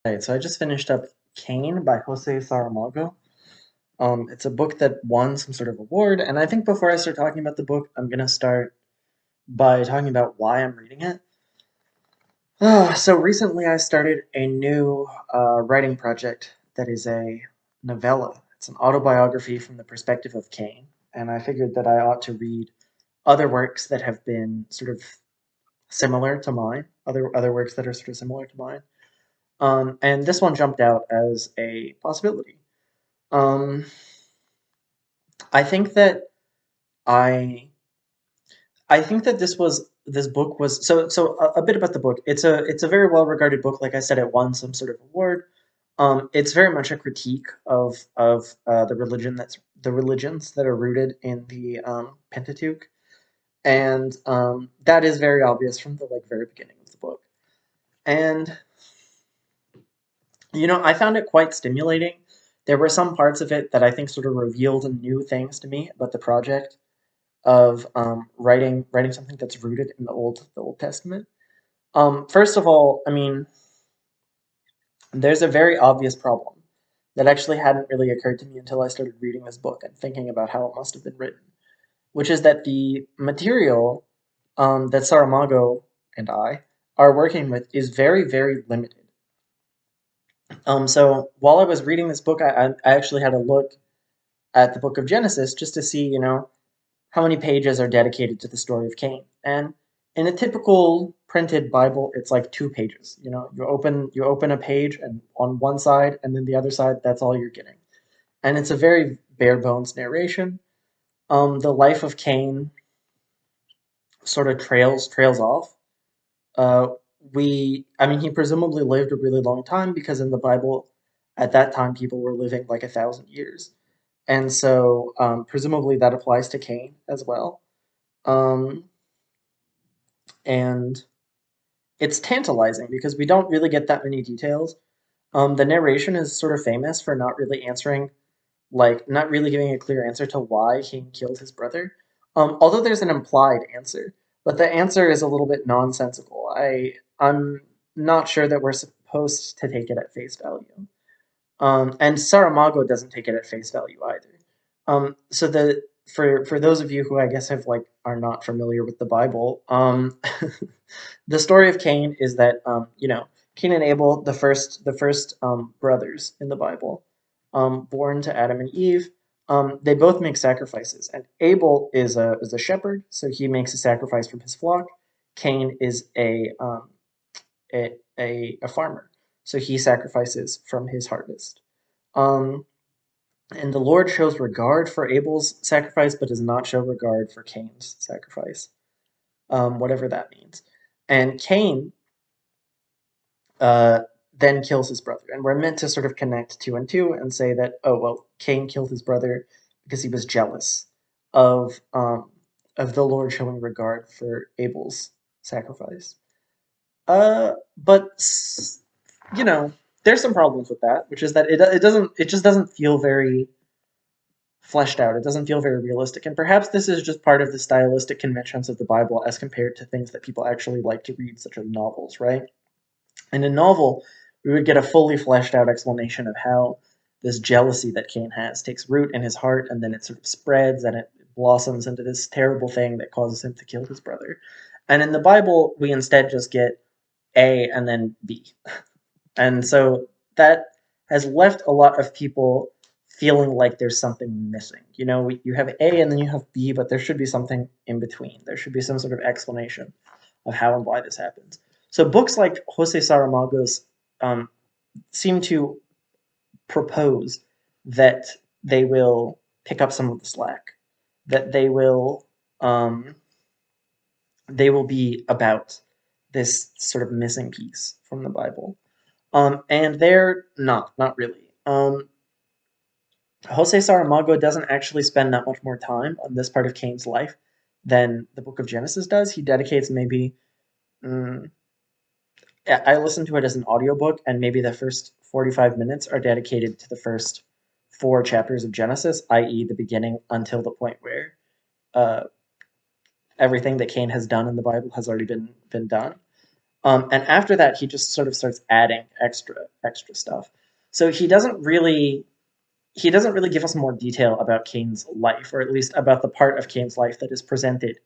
Right, so I just finished up Cain by Jose Saramago. It's a book that won some sort of award, and I think before I start talking about the book, I'm gonna start by talking about why I'm reading it. So recently I started a new writing project that is a novella. It's an autobiography from the perspective of Cain, and I figured that I ought to read other works that have been sort of similar to mine, other works that are sort of similar to mine. And this one jumped out as a possibility. Um, I think that I I think that this book was a bit about the book. It's a very well regarded book. Like I said, it won some sort of award. It's very much a critique of the religions that are rooted in the Pentateuch, and that is very obvious from the very beginning of the book. And I found it quite stimulating. There were some parts of it that I think sort of revealed new things to me about the project of writing something that's rooted in the Old Testament. First of all, I mean, there's a very obvious problem that actually hadn't really occurred to me until I started reading this book and thinking about how it must have been written, which is that the material that Saramago and I are working with is very, very limited. So while I was reading this book, I actually had a look at the book of Genesis just to see, how many pages are dedicated to the story of Cain. And in a typical printed Bible, it's like 2 pages. You open a page and on one side, and then the other side, that's all you're getting. And it's a very bare bones narration. The life of Cain sort of trails off. Uh, I mean, he presumably lived a really long time because in the Bible, at that time, people were living like 1,000 years. And so, presumably, that applies to Cain as well. Um, and it's tantalizing because we don't really get that many details. The narration is sort of famous for not really answering, not really giving a clear answer to why Cain killed his brother. Although there's an implied answer, but the answer is a little bit nonsensical. I'm not sure that we're supposed to take it at face value. And Saramago doesn't take it at face value either. So the for those of you who I guess have are not familiar with the Bible, the story of Cain is that Cain and Abel, the first brothers in the Bible, born to Adam and Eve, they both make sacrifices, and Abel is a shepherd, so he makes a sacrifice from his flock. Cain is a farmer, so he sacrifices from his harvest. Um, and the Lord shows regard for Abel's sacrifice, but does not show regard for Cain's sacrifice, whatever that means. And Cain uh, then kills his brother, and we're meant to sort of connect two and two and say that, oh well, Cain killed his brother because he was jealous of um, of the Lord showing regard for Abel's sacrifice. But you know, there's some problems with that, which is that it just doesn't feel very fleshed out. It doesn't feel very realistic. And perhaps this is just part of the stylistic conventions of the Bible as compared to things that people actually like to read, such as novels, right? In a novel, we would get a fully fleshed out explanation of how this jealousy that Cain has takes root in his heart and then it sort of spreads and it blossoms into this terrible thing that causes him to kill his brother. And in the Bible, we instead just get A and then B. And so that has left a lot of people feeling like there's something missing. You have A and then you have B, but there should be something in between. There should be some sort of explanation of how and why this happens. So books like Jose Saramago's um, seem to propose that they will pick up some of the slack, that um, they will be about this sort of missing piece from the Bible. And they're not really. Jose Saramago doesn't actually spend that much more time on this part of Cain's life than the Book of Genesis does. He dedicates maybe, mm, I listened to it as an audiobook, and maybe the first 45 minutes are dedicated to the first 4 chapters of Genesis, i.e., the beginning until the point where uh, everything that Cain has done in the Bible has already been done. And after that, he just sort of starts adding extra stuff. So he doesn't really give us more detail about Cain's life, or at least about the part of Cain's life that is presented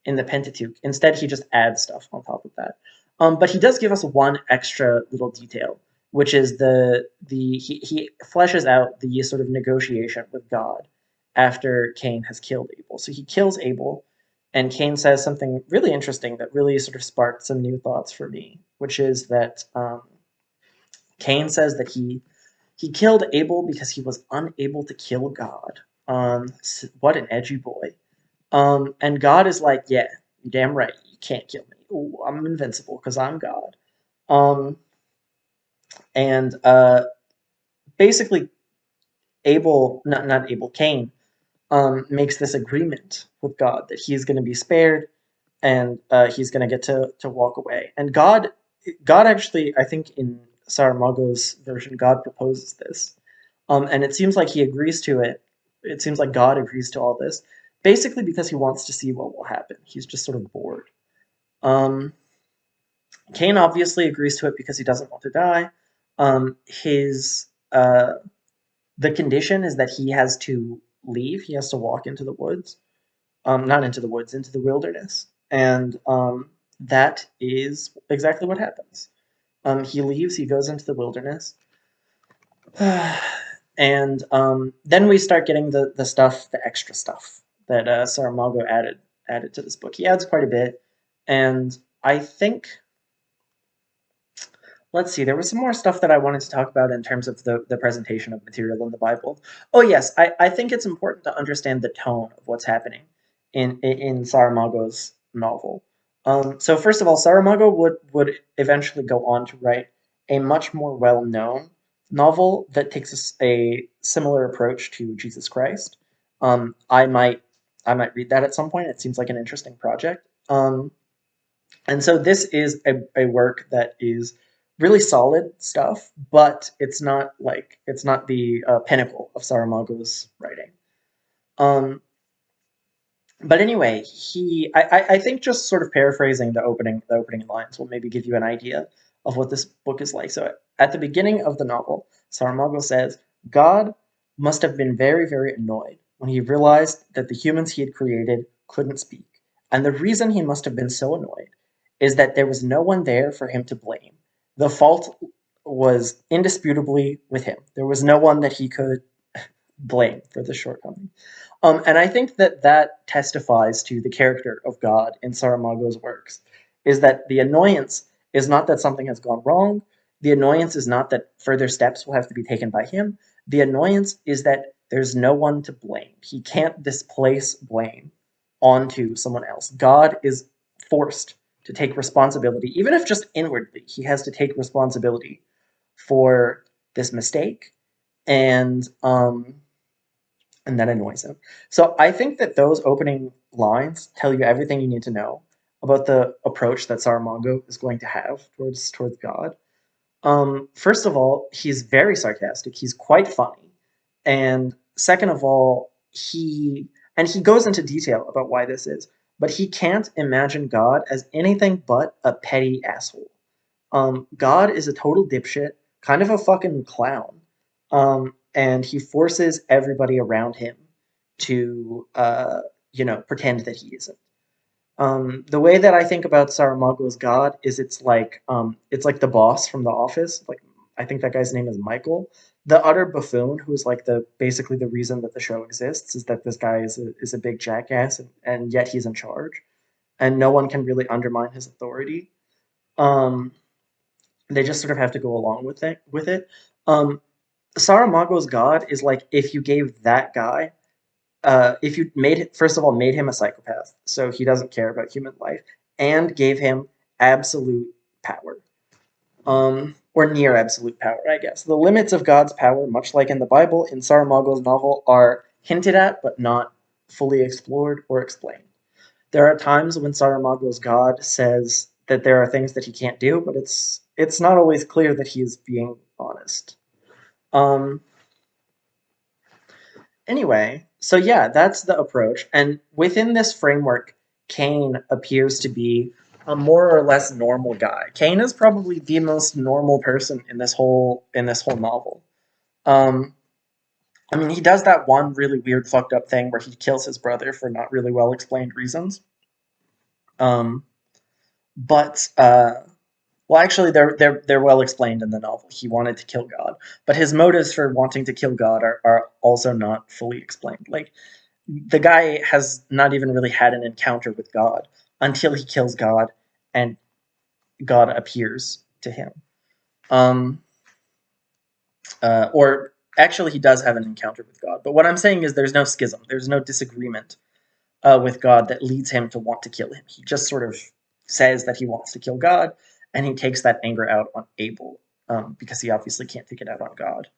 in the Pentateuch. Instead, he just adds stuff on top of that. But he does give us one extra little detail, which is he fleshes out the sort of negotiation with God after Cain has killed Abel. So he kills Abel, and Cain says something really interesting that really sort of sparked some new thoughts for me, which is that Cain says that he killed Abel because he was unable to kill God. What an edgy boy. And God is like, yeah, you're damn right, you can't kill me. Ooh, I'm invincible because I'm God. Um, and basically, not Abel, Cain, makes this agreement with God that he's going to be spared and he's going to get to walk away. And God actually, I think in Saramago's version, God proposes this. And it seems like he agrees to it. It seems like God agrees to all this, basically because he wants to see what will happen. He's just sort of bored. Um, Cain obviously agrees to it because he doesn't want to die. His The condition is that he has to leave. He has to walk into the woods, not into the woods, into the wilderness, and that is exactly what happens. He leaves. He goes into the wilderness. And then we start getting the extra stuff that Saramago added to this book. He adds quite a bit, and I think, let's see, there was some more stuff that I wanted to talk about in terms of the presentation of material in the Bible. Oh yes, I think it's important to understand the tone of what's happening in Saramago's novel. So first of all, Saramago would eventually go on to write a much more well-known novel that takes a similar approach to Jesus Christ. I might read that at some point. It seems like an interesting project. And so this is a work that is really solid stuff, but it's not the pinnacle of Saramago's writing. Um, but anyway, I think just sort of paraphrasing the opening lines will maybe give you an idea of what this book is like. So at the beginning of the novel, Saramago says, God must have been very, very annoyed when he realized that the humans he had created couldn't speak. And the reason he must have been so annoyed is that there was no one there for him to blame. The fault was indisputably with him. There was no one that he could blame for the shortcoming. And I think that that testifies to the character of God in Saramago's works, is that the annoyance is not that something has gone wrong. The annoyance is not that further steps will have to be taken by him. The annoyance is that there's no one to blame. He can't displace blame onto someone else. God is forced to take responsibility, even if just inwardly. He has to take responsibility for this mistake, and that annoys him. So I think that those opening lines tell you everything you need to know about the approach that Saramago is going to have towards God. First of all, he's very sarcastic. He's quite funny, and second of all, he goes into detail about why this is, but he can't imagine God as anything but a petty asshole. God is a total dipshit, kind of a fucking clown, and he forces everybody around him to, pretend that he isn't. The way that I think about Saramago's God is it's like the boss from The Office. Like I think that guy's name is Michael, the utter buffoon who's like basically the reason that the show exists is that this guy is a big jackass and yet he's in charge and no one can really undermine his authority. Um, they just sort of have to go along with it. Um, Saramago's God is like if you gave that guy, if you first of all made him a psychopath, so he doesn't care about human life, and gave him absolute power, or near absolute power, I guess. The limits of God's power, much like in the Bible, in Saramago's novel, are hinted at but not fully explored or explained. There are times when Saramago's God says that there are things that he can't do, but it's not always clear that he's being honest. Um, anyway, so yeah, that's the approach, and within this framework, Cain appears to be a more or less normal guy. Cain is probably the most normal person in this whole novel. Um, I mean, he does that one really weird, fucked up thing where he kills his brother for not really well explained reasons. Um, but well, actually, they're well explained in the novel. He wanted to kill God, but his motives for wanting to kill God are also not fully explained. Like the guy has not even really had an encounter with God until he kills God, and God appears to him. Um, or actually, he does have an encounter with God. But what I'm saying is, there's no schism. There's no disagreement with God that leads him to want to kill him. He just sort of says that he wants to kill God, and he takes that anger out on Abel because he obviously can't take it out on God.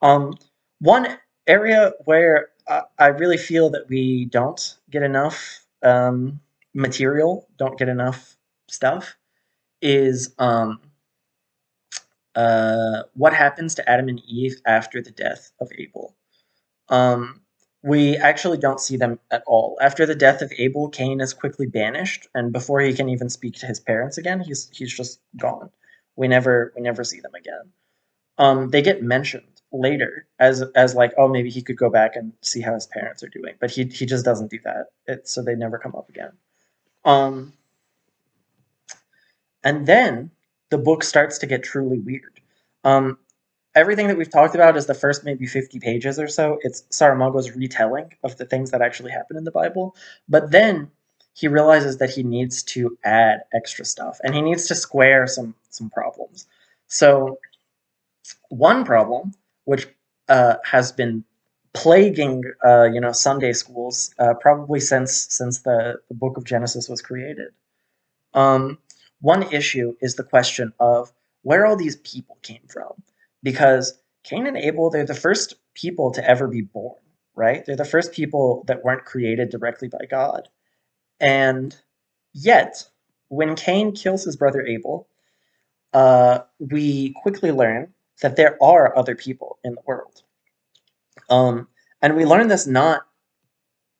Um, one area where I really feel that we don't get enough material, don't get enough stuff, is what happens to Adam and Eve after the death of Abel. Um, we actually don't see them at all. After the death of Abel, Cain is quickly banished, and before he can even speak to his parents again, he's just gone. We never see them again. They get mentioned later as like, oh, maybe he could go back and see how his parents are doing, but he just doesn't do that. So they never come up again. Um, and then the book starts to get truly weird. Um, Everything that we've talked about is the first maybe 50 pages or so. It's Saramago's retelling of the things that actually happen in the Bible. But then he realizes that he needs to add extra stuff and he needs to square some problems. So one problem, which has been plaguing Sunday schools probably since the book of Genesis was created. Um, One issue is the question of where all these people came from, because Cain and Abel, they're the first people to ever be born, right? They're the first people that weren't created directly by God. And yet, when Cain kills his brother Abel, we quickly learn that there are other people in the world. And we learn this not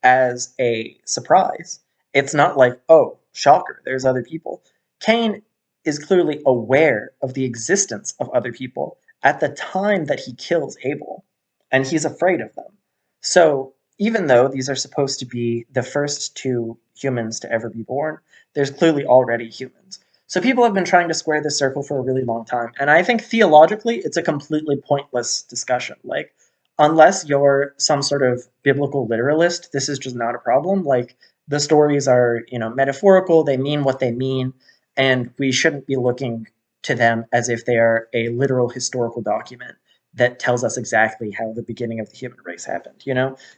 as a surprise. It's not like, oh, shocker, there's other people. Cain is clearly aware of the existence of other people at the time that he kills Abel, and he's afraid of them. So, even though these are supposed to be the first two humans to ever be born, there's clearly already humans. So, people have been trying to square this circle for a really long time, and I think theologically it's a completely pointless discussion. Like, unless you're some sort of biblical literalist, this is just not a problem. Like the stories are, metaphorical, they mean what they mean, and we shouldn't be looking to them as if they are a literal historical document that tells us exactly how the beginning of the human race happened.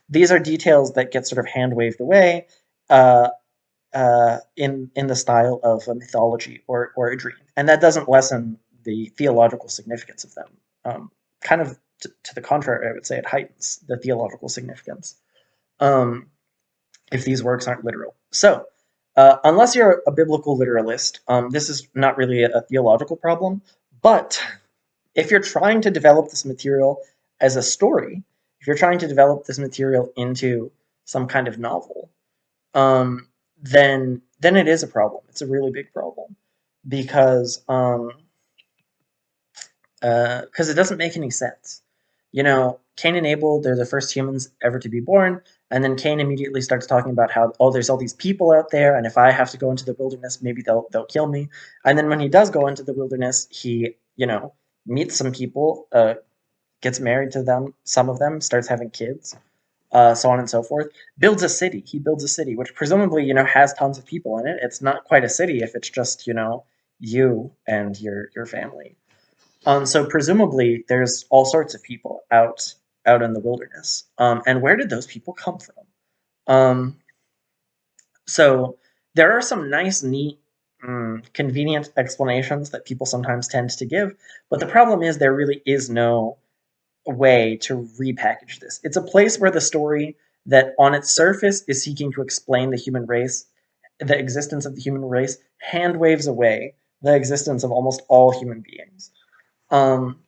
These are details that get sort of hand waved away uh, in the style of a mythology or a dream, and that doesn't lessen the theological significance of them. Kind of to the contrary, I would say it heightens the theological significance um, if these works aren't literal. So, unless you're a biblical literalist, this is not really a theological problem. But if you're trying to develop this material as a story, if you're trying to develop this material into some kind of novel, then it is a problem. It's a really big problem because it doesn't make any sense. Cain and Abel, they're the first humans ever to be born, and then Cain immediately starts talking about how, oh, there's all these people out there, and if I have to go into the wilderness, maybe they'll kill me. And then when he does go into the wilderness, he, meets some people, gets married to them, some of them, starts having kids, so on and so forth. Builds a city. He builds a city, which presumably, has tons of people in it. It's not quite a city if it's just, you and your family. So presumably there's all sorts of people out in the wilderness. And where did those people come from? Um, so there are some nice, neat, convenient explanations that people sometimes tend to give, but the problem is there really is no way to repackage this. It's a place where the story that on its surface is seeking to explain the human race, the existence of the human race, hand waves away the existence of almost all human beings. Um,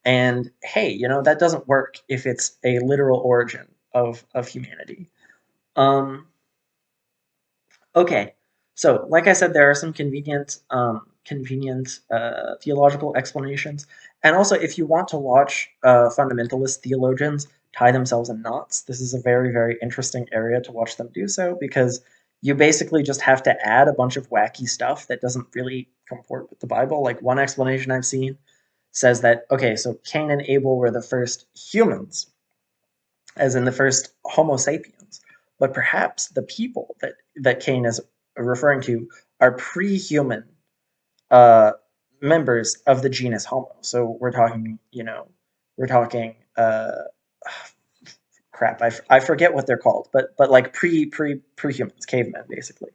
And hey, that doesn't work if it's a literal origin of humanity. Um, okay, So, like I said, there are some convenient theological explanations, and also if you want to watch fundamentalist theologians tie themselves in knots, this is a very, very interesting area to watch them do so because you basically just have to add a bunch of wacky stuff that doesn't really comport with the Bible. Like one explanation I've seen says that okay, so Cain and Abel were the first humans, as in the first Homo sapiens. But perhaps the people that Cain is referring to are pre-human uh, members of the genus Homo. So we're talking, we're talking, crap, I forget what they're called, but like pre-humans, cavemen, basically.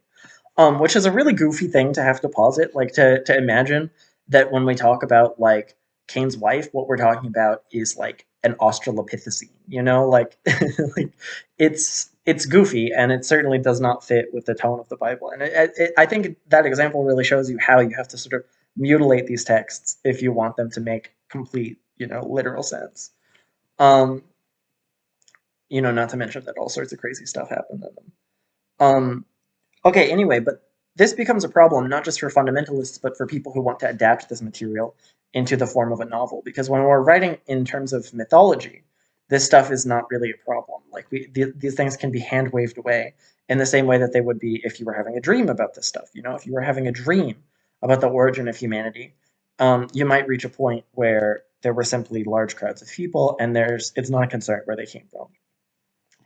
Which is a really goofy thing to have to posit, like to imagine that when we talk about like Cain's wife, what we're talking about is like an Australopithecine, like like it's goofy and it certainly does not fit with the tone of the Bible. And I think that example really shows you how you have to sort of mutilate these texts if you want them to make complete, literal sense. Um, not to mention that all sorts of crazy stuff happened in them. Um, Okay, anyway, but this becomes a problem not just for fundamentalists, but for people who want to adapt this material into the form of a novel. Because when we're writing in terms of mythology, this stuff is not really a problem. Like these things can be hand waved away in the same way that they would be if you were having a dream about this stuff. If you were having a dream about the origin of humanity, you might reach a point where there were simply large crowds of people, and it's not a concern where they came from.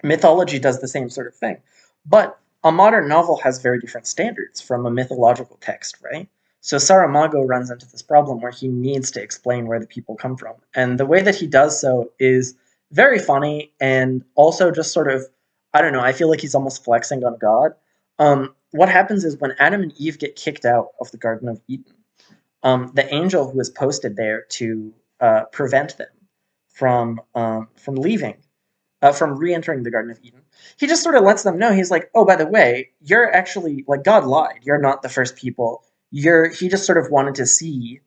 Mythology does the same sort of thing. But a modern novel has very different standards from a mythological text, right? So Saramago runs into this problem where he needs to explain where the people come from. And the way that he does so is very funny and also just sort of, I don't know, I feel like he's almost flexing on God. What happens is when Adam and Eve get kicked out of the Garden of Eden, the angel who is posted there to prevent them from leaving from re-entering the Garden of Eden. He just sort of lets them know. He's like, "Oh, by the way, you're actually like God lied. You're not the first people. He just sort of wanted to see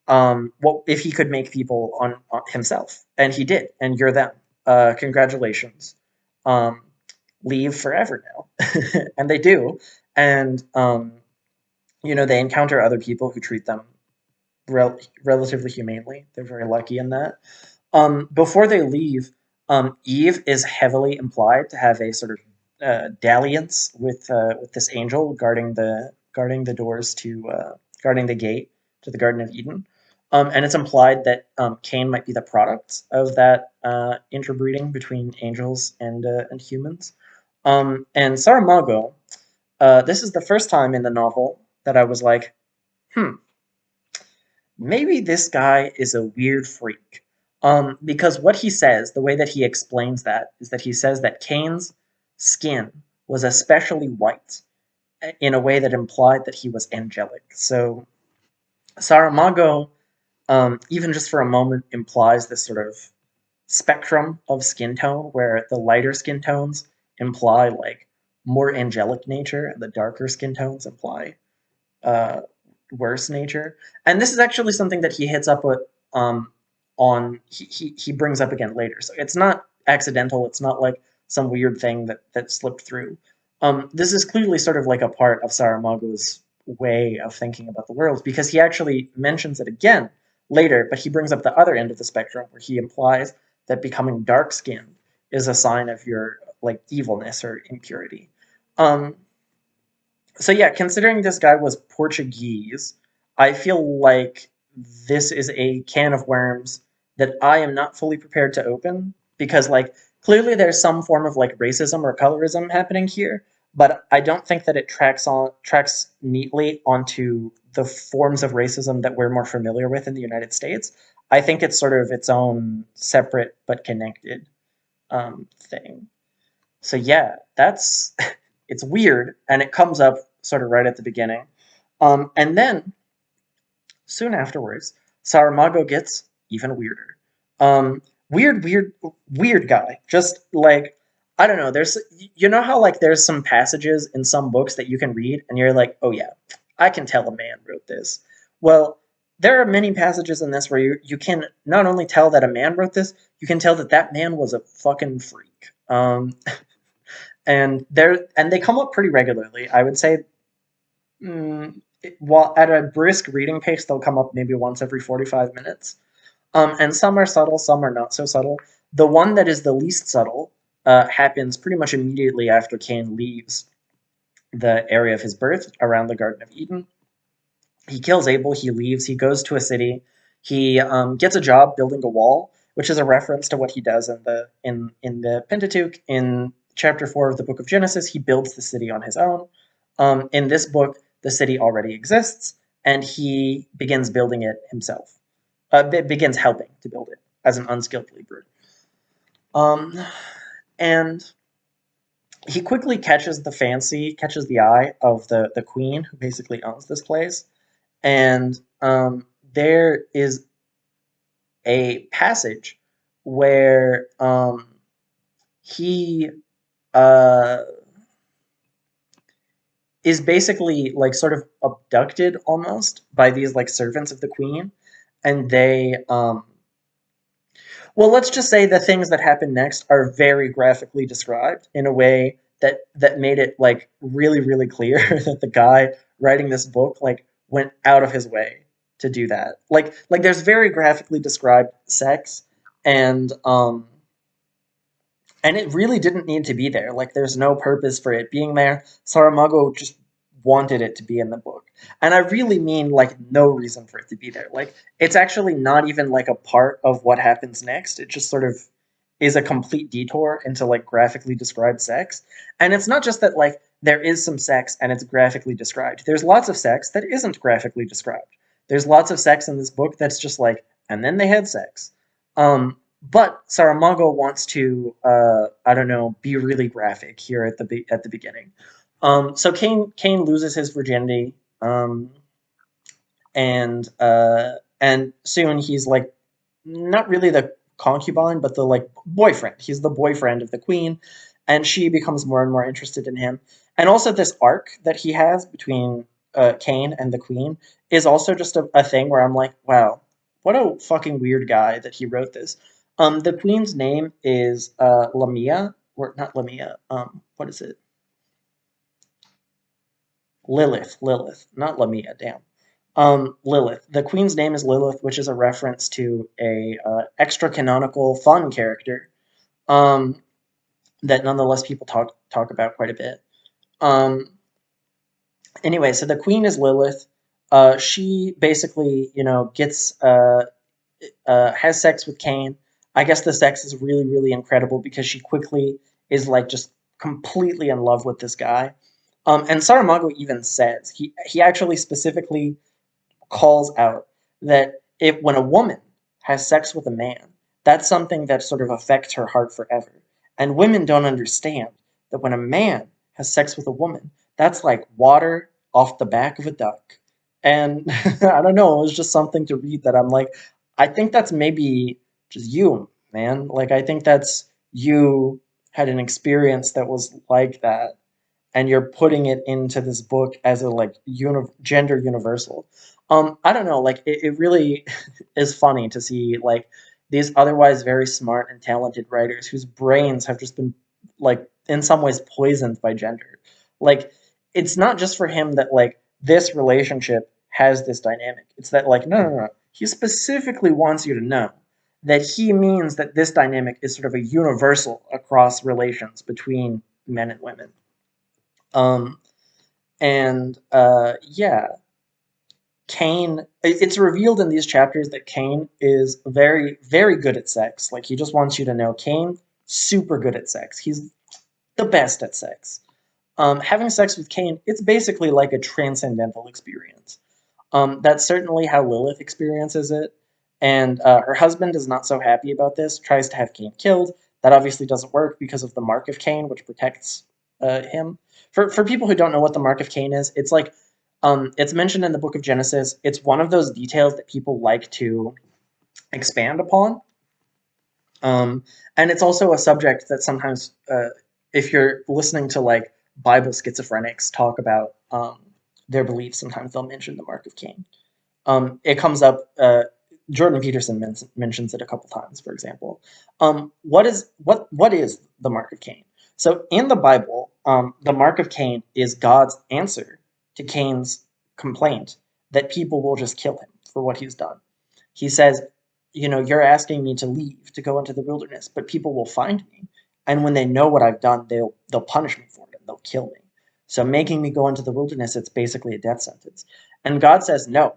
what if he could make people on himself, and he did. And you're them. Congratulations. Um, leave forever now." And they do, and they encounter other people who treat them relatively humanely. They're very lucky in that. Before they leave, Eve is heavily implied to have a sort of dalliance with this angel guarding the doors to guarding the gate to the Garden of Eden, and it's implied that Cain might be the product of that interbreeding between angels and humans. And Saramago, this is the first time in the novel that I was like, hmm, maybe this guy is a weird freak. Because what he says, the way that he explains that, is that he says that Cain's skin was especially white in a way that implied that he was angelic. So Saramago, even just for a moment, implies this sort of spectrum of skin tone where the lighter skin tones imply like more angelic nature and the darker skin tones imply uh, worse nature. And this is actually something that he hits up with on he brings up again later. So it's not accidental. It's not like some weird thing that slipped through. This is clearly sort of like a part of Saramago's way of thinking about the world because he actually mentions it again later, but he brings up the other end of the spectrum where he implies that becoming dark skinned is a sign of your like evilness or impurity. Um, so yeah, considering this guy was Portuguese, I feel like this is a can of worms that I am not fully prepared to open because like clearly there's some form of like racism or colorism happening here, but I don't think that it tracks neatly onto the forms of racism that we're more familiar with in the United States. I think it's sort of its own separate but connected thing. So yeah, that's it's weird, and it comes up sort of right at the beginning. And then soon afterwards, Saramago gets even weirder. Weird guy. Just like I don't know. There's how like there's some passages in some books that you can read, and you're like, oh yeah, I can tell a man wrote this. Well, there are many passages in this where you can not only tell that a man wrote this, you can tell that that man was a fucking freak. And they come up pretty regularly. I would say While at a brisk reading pace, they'll come up maybe once every 45 minutes. And some are subtle, some are not so subtle. The one that is the least subtle happens pretty much immediately after Cain leaves the area of his birth around the Garden of Eden. He kills Abel, he leaves, he goes to a city, he gets a job building a wall, which is a reference to what he does in the Pentateuch. In chapter 4 of the book of Genesis, he builds the city on his own. In this book, the city already exists, and he begins building it himself. Begins helping to build it as an unskilled laborer. Um, and he quickly catches the eye of the queen who basically owns this place. And there is a passage where he uh, is basically like sort of abducted almost by these like servants of the queen, and they well, let's just say the things that happen next are very graphically described in a way that made it like really really clear that the guy writing this book like went out of his way to do that. Like there's very graphically described sex, and and it really didn't need to be there. Like, there's no purpose for it being there. Saramago just wanted it to be in the book. And I really mean, like, no reason for it to be there. Like, it's actually not even, like, a part of what happens next. It just sort of is a complete detour into, like, graphically described sex. And it's not just that, like, there is some sex and it's graphically described. There's lots of sex that isn't graphically described. There's lots of sex in this book that's just like, and then they had sex. But Saramago wants to, I don't know, be really graphic here at the beginning. So Cain loses his virginity, and soon he's like not really the concubine, but the like boyfriend. He's the boyfriend of the queen, and she becomes more and more interested in him. And also, this arc that he has between Cain and the queen is also just a thing where I'm like, wow, what a fucking weird guy that he wrote this. The queen's name is Lamia, or not Lamia. What is it? Lilith, not Lamia. Damn. Lilith. The queen's name is Lilith, which is a reference to a extra canonical fun character um, that nonetheless people talk about quite a bit. Um, anyway, so the queen is Lilith. She basically, gets has sex with Cain. I guess the sex is really, really incredible because she quickly is like just completely in love with this guy. And Saramago even says he actually specifically calls out that if when a woman has sex with a man, that's something that sort of affects her heart forever. And women don't understand that when a man has sex with a woman, that's like water off the back of a duck. And I don't know, it was just something to read that I'm like, I think that's maybe just you, man. Like, I think that's you had an experience that was like that, and you're putting it into this book as a like gender universal. I don't know, like it really is funny to see like these otherwise very smart and talented writers whose brains have just been like in some ways poisoned by gender. Like, it's not just for him that like this relationship has this dynamic. It's that like no. He specifically wants you to know that he means that this dynamic is sort of a universal across relations between men and women. Um, and yeah, Cain. It's revealed in these chapters that Cain is very, very good at sex. Like, he just wants you to know Cain, super good at sex. He's the best at sex. Having sex with Cain, it's basically like a transcendental experience. That's certainly how Lilith experiences it. And her husband is not so happy about this, tries to have Cain killed. That obviously doesn't work because of the mark of Cain, which protects him. For people who don't know what the mark of Cain is, it's like it's mentioned in the book of Genesis. It's one of those details that people like to expand upon. And it's also a subject that sometimes, if you're listening to like Bible schizophrenics talk about their beliefs, sometimes they'll mention the mark of Cain. It comes up. Jordan Peterson mentions it a couple times, for example. What is the mark of Cain? So in the Bible, the mark of Cain is God's answer to Cain's complaint that people will just kill him for what he's done. He says, you're asking me to leave to go into the wilderness, but people will find me, and when they know what I've done, they'll punish me for it and they'll kill me. So making me go into the wilderness, it's basically a death sentence. And God says, no,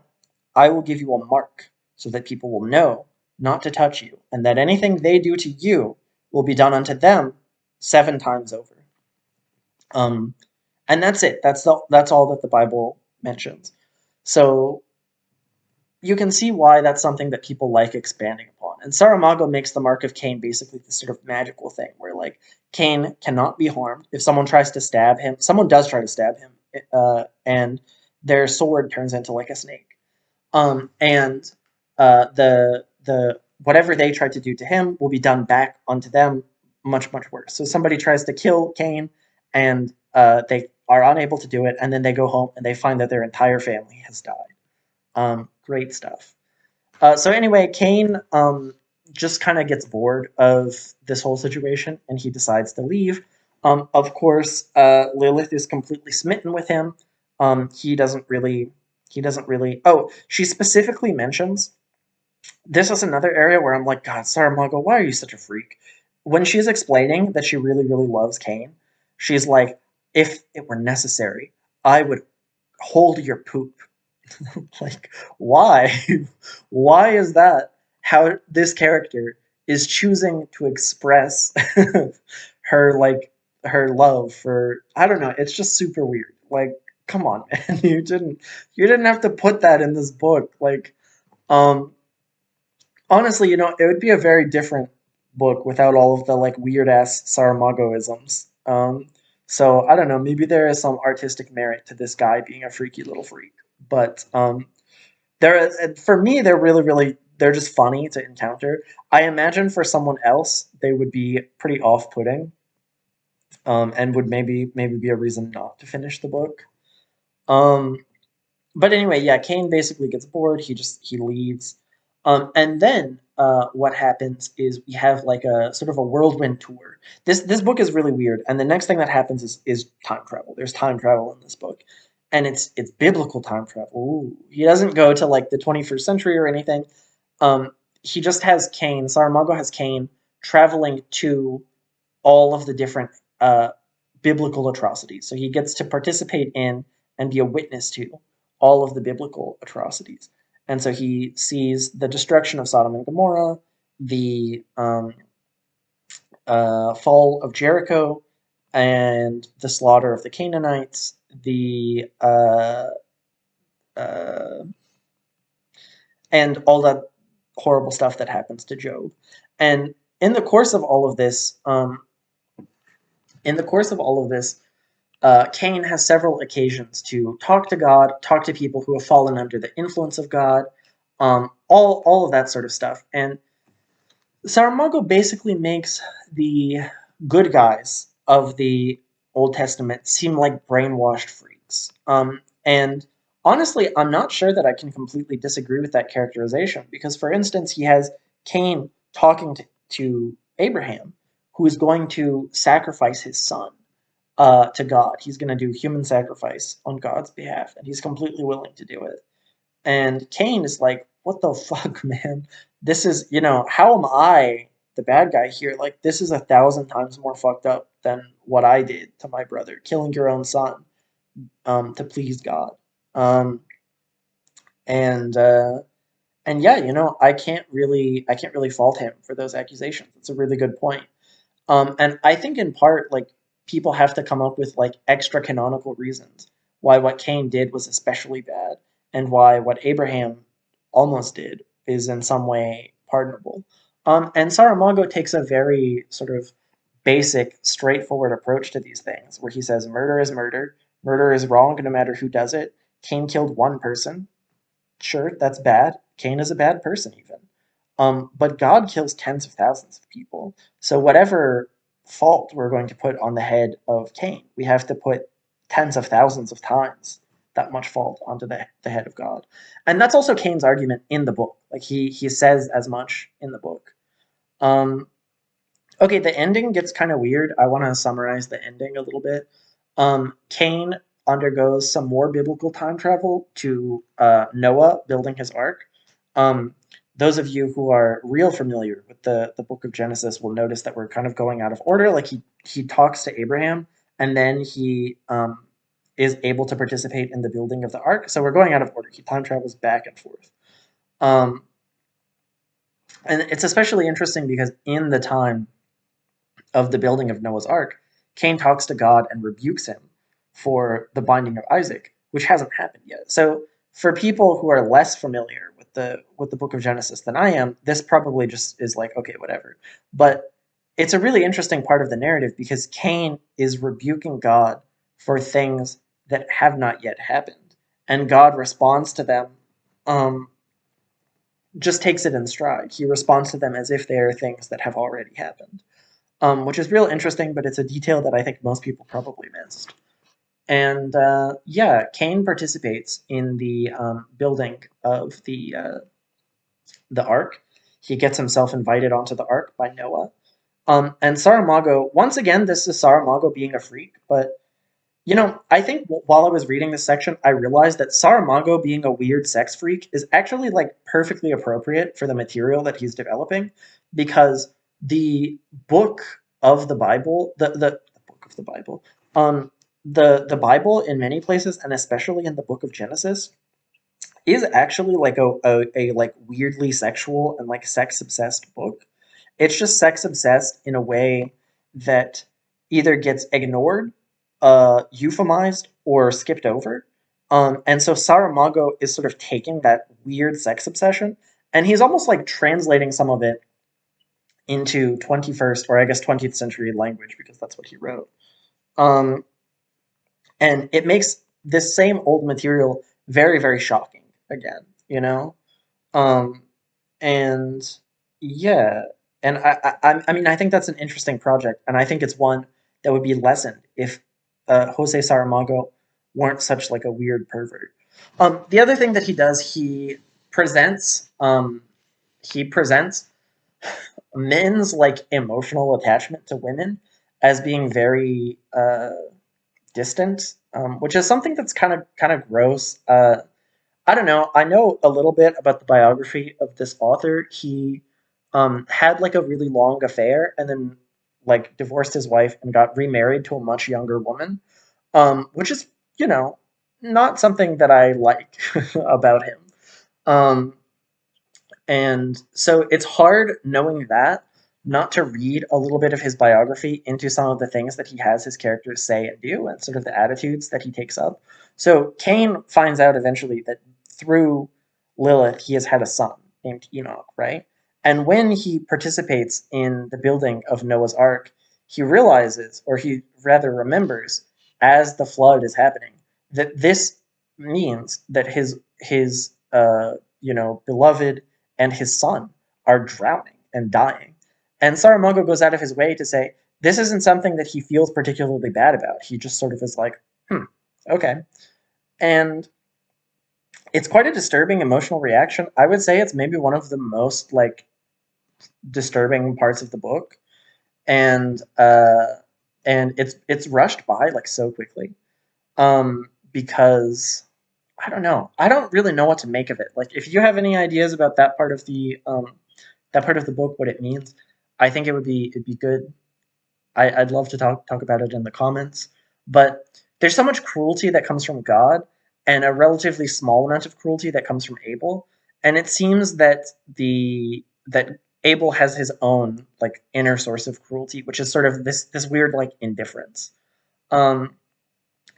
I will give you a mark so that people will know not to touch you, and that anything they do to you will be done unto them 7 times over. Um, and that's it. That's all that the Bible mentions. So you can see why that's something that people like expanding upon. And Saramago makes the mark of Cain basically this sort of magical thing where, like, Cain cannot be harmed. If someone tries to stab him, someone does try to stab him, and their sword turns into like a snake. And the whatever they tried to do to him will be done back onto them much worse. So somebody tries to kill Cain, and they are unable to do it, and then they go home and they find that their entire family has died. Great stuff. So anyway, Cain just kind of gets bored of this whole situation, and he decides to leave. Of course, Lilith is completely smitten with him. He doesn't really. He doesn't really. Oh, she specifically mentions this is another area where I'm like, God, Saramago, why are you such a freak? When she's explaining that she really loves Cain, she's like, if it were necessary, I would hold your poop. Like, why? Why is that how this character is choosing to express her like her love for, I don't know, it's just super weird. Like, come on, man. You didn't have to put that in this book. Like, um honestly, it would be a very different book without all of the like weird ass Saramagoisms. So I don't know, maybe there is some artistic merit to this guy being a freaky little freak. But for me, they're really they're just funny to encounter. I imagine for someone else, they would be pretty off-putting, and would maybe be a reason not to finish the book. Um, but anyway, yeah, Cain basically gets bored. He leaves, and then what happens is we have like a sort of a whirlwind tour. This book is really weird, and the next thing that happens is time travel. There's time travel in this book, and it's biblical time travel. Ooh. He doesn't go to like the 21st century or anything. He just has Cain. Saramago has Cain traveling to all of the different biblical atrocities. So he gets to participate in and be a witness to all of the biblical atrocities. And so he sees the destruction of Sodom and Gomorrah, the fall of Jericho, and the slaughter of the Canaanites, uh, and all that horrible stuff that happens to Job. And in the course of all of this, in the course of all of this, Cain has several occasions to talk to God, talk to people who have fallen under the influence of God, all of that sort of stuff. And Saramago basically makes the good guys of the Old Testament seem like brainwashed freaks. And honestly, I'm not sure that I can completely disagree with that characterization because, for instance, he has Cain talking to Abraham, who is going to sacrifice his son to God. He's going to do human sacrifice on God's behalf, and he's completely willing to do it. And Cain is like, what the fuck, man? This is, how am I the bad guy here? Like, this is 1,000 times more fucked up than what I did to my brother, killing your own son to please God. Um, and and yeah, I can't really fault him for those accusations. It's a really good point. And I think in part, like, people have to come up with like extra canonical reasons why what Cain did was especially bad, and why what Abraham almost did is in some way pardonable. And Saramago takes a very sort of basic, straightforward approach to these things, where he says murder is murder, murder is wrong no matter who does it. Cain killed one person. Sure, that's bad. Cain is a bad person, even. But God kills tens of thousands of people. So whatever fault we're going to put on the head of Cain, we have to put tens of thousands of times that much fault onto the head of God. And that's also Cain's argument in the book. Like, he says as much in the book. Um, okay, the ending gets kind of weird. I want to summarize the ending a little bit. Cain undergoes some more biblical time travel to Noah building his ark. Um, those of you who are real familiar with the book of Genesis will notice that we're kind of going out of order. Like he talks to Abraham, and then he is able to participate in the building of the ark. So we're going out of order. He time travels back and forth. Um, and it's especially interesting because in the time of the building of Noah's Ark, Cain talks to God and rebukes him for the binding of Isaac, which hasn't happened yet. So for people who are less familiar with the book of Genesis than I am, this probably just is like, okay, whatever. But it's a really interesting part of the narrative because Cain is rebuking God for things that have not yet happened. And God responds to them, um, just takes it in stride. He responds to them as if they are things that have already happened, which is real interesting, but it's a detail that I think most people probably missed. And yeah, Cain participates in the building of the ark. He gets himself invited onto the ark by Noah. And Saramago, once again, this is Saramago being a freak, but I think while I was reading this section, I realized that Saramago being a weird sex freak is actually like perfectly appropriate for the material that he's developing, because the book of the Bible, the book of the Bible, um, the Bible in many places, and especially in the book of Genesis, is actually like a like weirdly sexual and like sex obsessed book. It's just sex obsessed in a way that either gets ignored, euphemized, or skipped over. And so Saramago is sort of taking that weird sex obsession, and he's almost like translating some of it into 21st, or I guess 20th century language, because that's what he wrote. Um, and it makes this same old material very, very shocking again, you know? Um, and yeah, and I mean, I think that's an interesting project, and I think it's one that would be lessened if Jose Saramago weren't such like a weird pervert. The other thing that he does, presents he presents men's like emotional attachment to women as being very distant, which is something that's kind of gross. I don't know. I know a little bit about the biography of this author. He had like a really long affair and then like divorced his wife and got remarried to a much younger woman, which is, you know, not something that I like about him. Um, and so it's hard knowing that not to read a little bit of his biography into some of the things that he has his characters say and do and sort of the attitudes that he takes up. So Cain finds out eventually that through Lilith he has had a son named Enoch, right? And when he participates in the building of Noah's Ark, he realizes, or he rather remembers, as the flood is happening, that this means that his beloved and his son are drowning and dying. And Saramago goes out of his way to say this isn't something that he feels particularly bad about. He just sort of is like, okay. And it's quite a disturbing emotional reaction. I would say it's maybe one of the most like disturbing parts of the book. And it's rushed by like so quickly. Because I don't know. I don't really know what to make of it. Like, if you have any ideas about that part of the book, what it means, I think it'd be good. I'd love to talk about it in the comments. But there's so much cruelty that comes from God, and a relatively small amount of cruelty that comes from Abel. And it seems that that Abel has his own like inner source of cruelty, which is sort of this weird like indifference. Um,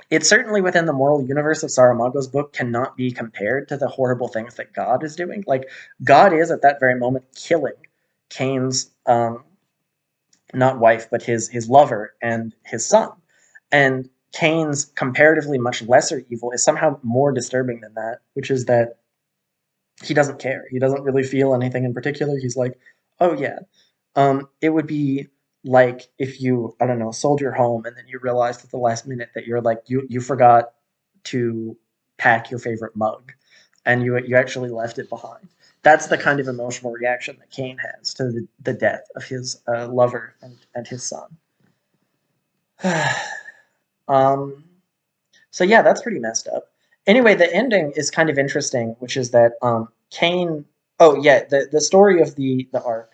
it certainly within the moral universe of Saramago's book cannot be compared to the horrible things that God is doing. Like God is at that very moment killing Cain's not wife, but his lover and his son. And Cain's comparatively much lesser evil is somehow more disturbing than that, which is that he doesn't care. He doesn't really feel anything in particular. He's like, oh yeah. It would be like if you, I don't know, sold your home and then you realized at the last minute that you're like you forgot to pack your favorite mug, and you actually left it behind. That's the kind of emotional reaction that Cain has to the death of his lover and his son. um, So yeah, that's pretty messed up. Anyway, the ending is kind of interesting, which is that Cain. Oh yeah, the story of the ark.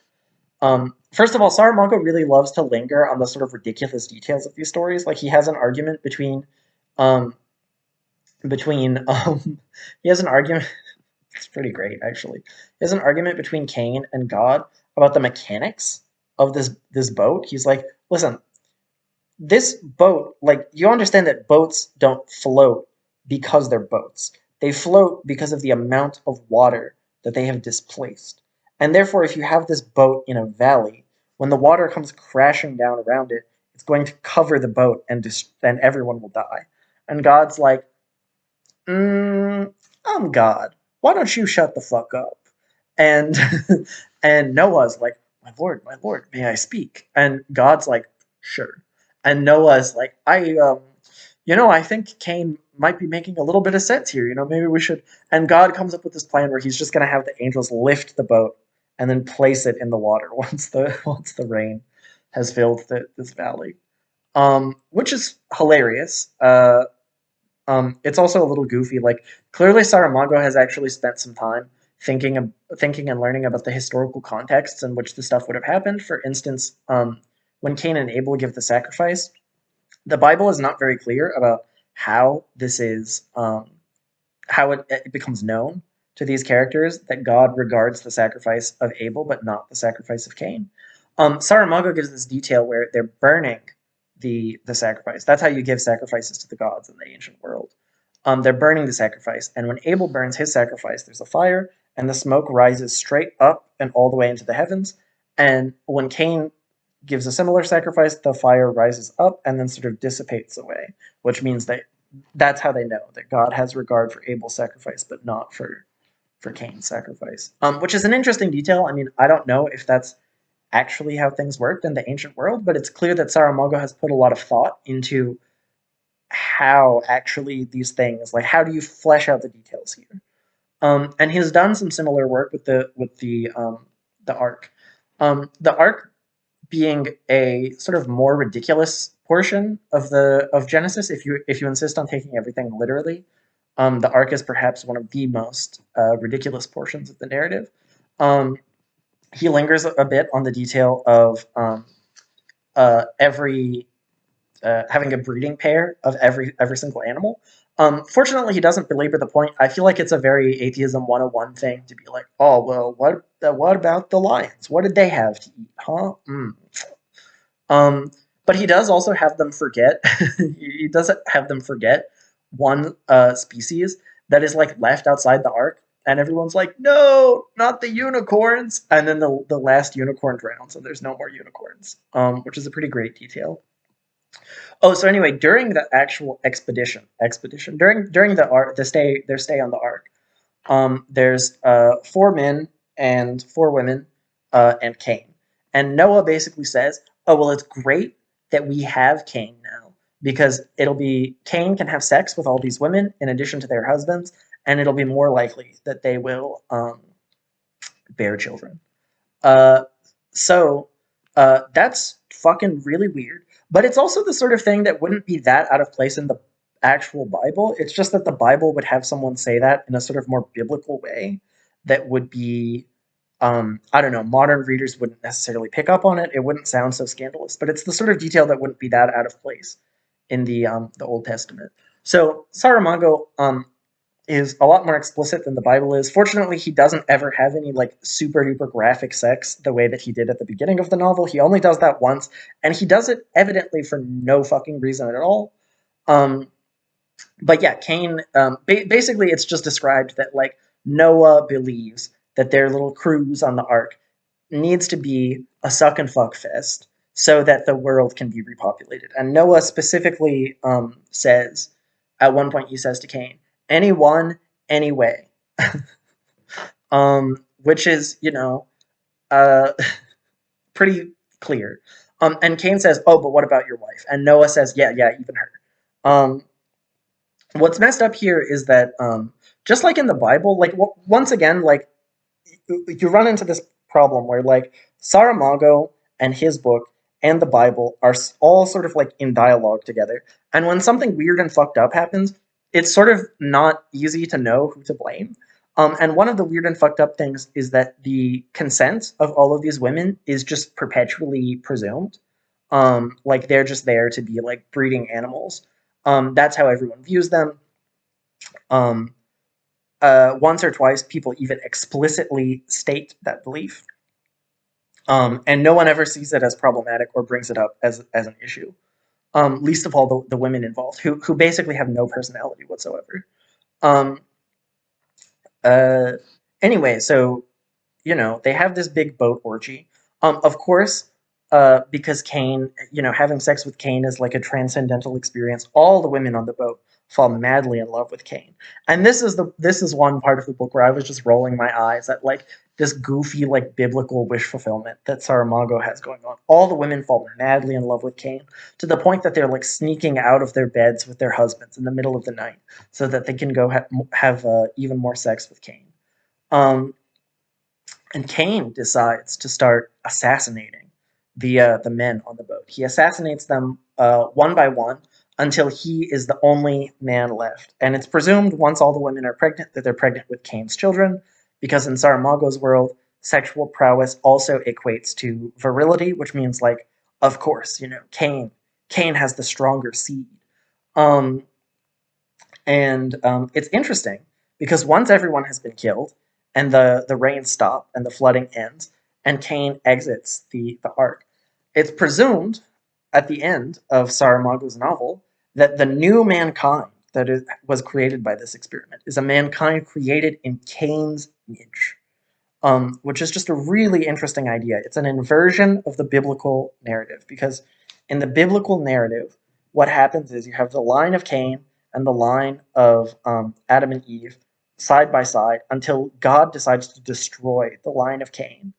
First of all, Saramago really loves to linger on the sort of ridiculous details of these stories. Like he has an argument um, between he has an argument. It's pretty great actually. He has an argument between Cain and God about the mechanics of this boat. He's like, listen, this boat, like you understand that boats don't float because they're boats. They float because of the amount of water that they have displaced. And therefore, if you have this boat in a valley, when the water comes crashing down around it, it's going to cover the boat and everyone will die. And God's like, I'm God. Why don't you shut the fuck up? And and Noah's like, my Lord, may I speak? And God's like, sure. And Noah's like, I think Cain might be making a little bit of sense here. Maybe we should. And God comes up with this plan where he's just gonna have the angels lift the boat and then place it in the water once the rain has filled this valley. Which is hilarious. It's also a little goofy. Like clearly, Saramago has actually spent some time thinking and learning about the historical contexts in which the stuff would have happened. For instance, when Cain and Abel give the sacrifice, the Bible is not very clear about how this is how it becomes known to these characters that God regards the sacrifice of Abel but not the sacrifice of Cain. Saramago gives this detail where they're burning the sacrifice. That's how you give sacrifices to the gods in the ancient world. They're burning the sacrifice, and when Abel burns his sacrifice, there's a fire, and the smoke rises straight up and all the way into the heavens. And when Cain gives a similar sacrifice, the fire rises up and then sort of dissipates away, which means that that's how they know that God has regard for Abel's sacrifice, but not for Cain's sacrifice. Which is an interesting detail. I mean, I don't know if that's actually how things worked in the ancient world, but it's clear that Saramago has put a lot of thought into how actually these things, like how do you flesh out the details here? And he's done some similar work with the arc. The arc being a sort of more ridiculous portion of Genesis, if you insist on taking everything literally. The arc is perhaps one of the most ridiculous portions of the narrative. Um, he lingers a bit on the detail of every having a breeding pair of every single animal. Fortunately, he doesn't belabor the point. I feel like it's a very atheism 101 thing to be like, oh well, what about the lions? What did they have to eat? Huh? Um, but he does also have them forget. He doesn't have them forget one species that is like left outside the ark, and everyone's like, "No, not the unicorns!" And then the last unicorn drowns, and there's no more unicorns, which is a pretty great detail. Oh, so anyway, during the actual expedition during their stay on the ark, there's 4 men and 4 women, and Cain. And Noah basically says, "Oh well, it's great that we have Cain now because it'll be Cain can have sex with all these women in addition to their husbands, and it'll be more likely that they will bear children." Uh, so that's fucking really weird. But it's also the sort of thing that wouldn't be that out of place in the actual Bible. It's just that the Bible would have someone say that in a sort of more biblical way that would be, I don't know, modern readers wouldn't necessarily pick up on it. It wouldn't sound so scandalous. But it's the sort of detail that wouldn't be that out of place in the Old Testament. So Saramago is a lot more explicit than the Bible is. Fortunately, he doesn't ever have any like super duper graphic sex the way that he did at the beginning of the novel. He only does that once, and he does it evidently for no fucking reason at all. Um, but yeah, Cain. Basically, it's just described that like Noah believes that their little cruise on the ark needs to be a suck and fuck fest so that the world can be repopulated. And Noah specifically says, at one point, he says to Cain, anyone, anyway. Which is, uh, pretty clear. And Cain says, oh, but what about your wife? And Noah says, yeah, even her. Um, what's messed up here is that, just like in the Bible, like, once again, like, you run into this problem where, like, Saramago and his book and the Bible are all sort of like in dialogue together. And when something weird and fucked up happens, it's sort of not easy to know who to blame. And one of the weird and fucked up things is that the consent of all of these women is just perpetually presumed. Like they're just there to be like breeding animals. That's how everyone views them. Um, Once or twice, people even explicitly state that belief, and no one ever sees it as problematic or brings it up as an issue. Least of all the women involved, who basically have no personality whatsoever. Um, uh, anyway, so they have this big boat orgy. Of course, because Cain, having sex with Cain is like a transcendental experience. All the women on the boat fall madly in love with Cain, and this is one part of the book where I was just rolling my eyes at like this goofy like biblical wish fulfillment that Saramago has going on. All the women fall madly in love with Cain to the point that they're like sneaking out of their beds with their husbands in the middle of the night so that they can go have even more sex with Cain. Um, and Cain decides to start assassinating the men on the boat. He assassinates them one by one until he is the only man left. And it's presumed once all the women are pregnant that they're pregnant with Cain's children, because in Saramago's world, sexual prowess also equates to virility, which means like, of course, Cain has the stronger seed. Um, and it's interesting because once everyone has been killed and the rains stop and the flooding ends and Cain exits the ark, it's presumed at the end of Saramago's novel that the new mankind was created by this experiment is a mankind created in Cain's image, which is just a really interesting idea. It's an inversion of the biblical narrative because in the biblical narrative, what happens is you have the line of Cain and the line of Adam and Eve side by side until God decides to destroy the line of Cain.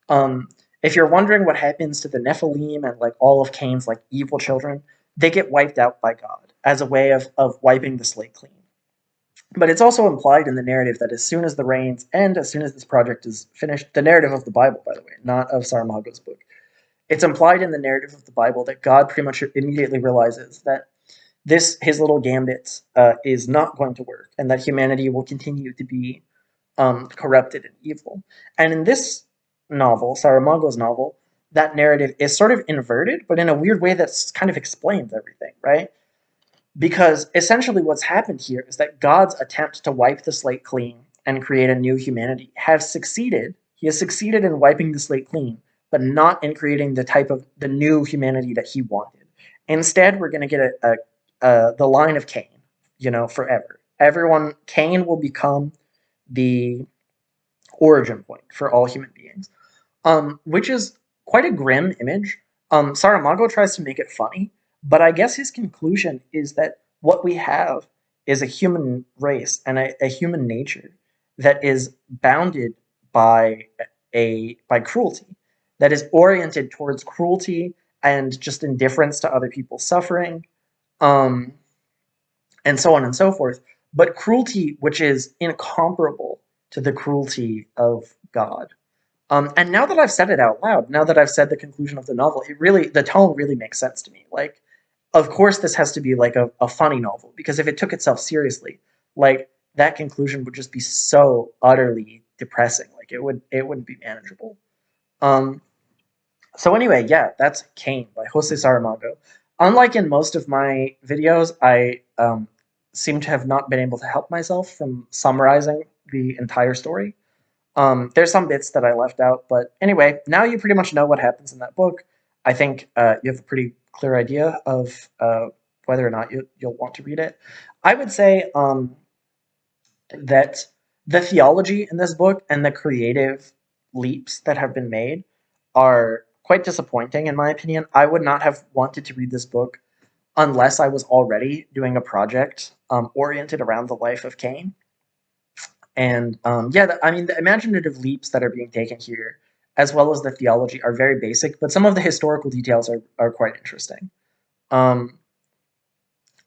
Um, if you're wondering what happens to the Nephilim and like all of Cain's like evil children, they get wiped out by God as a way of wiping the slate clean. But it's also implied in the narrative that as soon as the rains end, as soon as this project is finished, the narrative of the Bible, by the way, not of Saramago's book, it's implied in the narrative of the Bible that God pretty much immediately realizes that his little gambit is not going to work, and that humanity will continue to be corrupted and evil. And in this novel, Saramago's novel, that narrative is sort of inverted, but in a weird way that's kind of explains everything, right? Because essentially what's happened here is that God's attempt to wipe the slate clean and create a new humanity has succeeded. He has succeeded in wiping the slate clean, but not in creating the type of the new humanity that he wanted. Instead, we're going to get the line of Cain, forever. Cain will become the origin point for all human beings, which is quite a grim image. Saramago tries to make it funny, but I guess his conclusion is that what we have is a human race and a human nature that is bounded by by cruelty, that is oriented towards cruelty and just indifference to other people's suffering, um, and so on and so forth. But cruelty which is incomparable to the cruelty of God. And now that I've said it out loud, now that I've said the conclusion of the novel, the tone really makes sense to me. Like, of course, this has to be like a funny novel, because if it took itself seriously, like that conclusion would just be so utterly depressing. Like it wouldn't be manageable. Um, so anyway, yeah, that's Cain by Jose Saramago. Unlike in most of my videos, I seem to have not been able to help myself from summarizing the entire story. There's some bits that I left out, but anyway, now you pretty much know what happens in that book. I think you have a pretty clear idea of whether or not you'll want to read it. I would say that the theology in this book and the creative leaps that have been made are quite disappointing, in my opinion. I would not have wanted to read this book unless I was already doing a project oriented around the life of Cain. And yeah, I mean, the imaginative leaps that are being taken here, as well as the theology, are very basic, but some of the historical details are quite interesting. Um,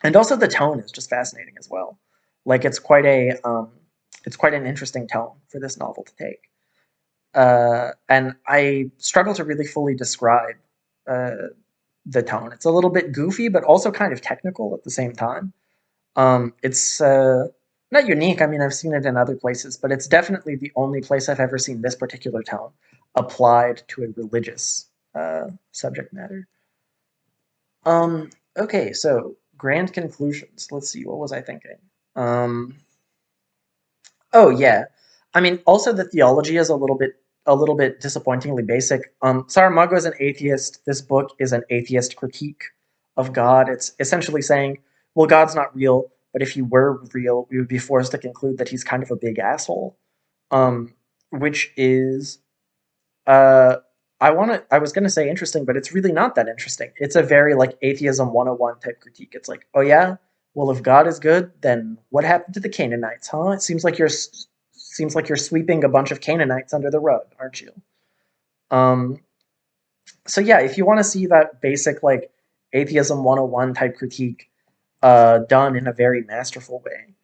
and also the tone is just fascinating as well. Like it's quite an interesting tone for this novel to take. And I struggle to really fully describe the tone. It's a little bit goofy, but also kind of technical at the same time. It's not unique. I mean, I've seen it in other places, but it's definitely the only place I've ever seen this particular tone applied to a religious subject matter. Okay, so grand conclusions. Let's see, what was I thinking? Um, oh yeah, I mean, also the theology is a little bit disappointingly basic. Saramago is an atheist. This book is an atheist critique of God. It's essentially saying, well, God's not real, but if he were real, we would be forced to conclude that he's kind of a big asshole. Um, which is uh, I was gonna say interesting, but it's really not that interesting. It's a very like atheism 101 type critique. It's like, oh yeah, well if God is good, then what happened to the Canaanites, huh? It seems like you're sweeping a bunch of Canaanites under the rug, aren't you? Um, so yeah, if you want to see that basic like atheism 101 type critique done in a very masterful way,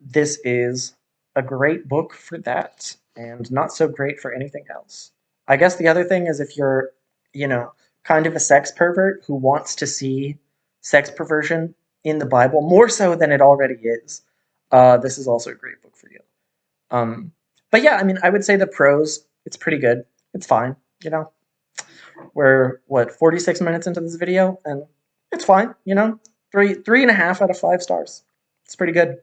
this is a great book for that, and not so great for anything else. I guess the other thing is if you're, you know, kind of a sex pervert who wants to see sex perversion in the Bible more so than it already is, this is also a great book for you. Um, but yeah, I mean, I would say the prose, it's pretty good. It's fine, you know. We're what 46 minutes into this video, and it's fine, you know. Three and a half out of 5 stars. It's pretty good.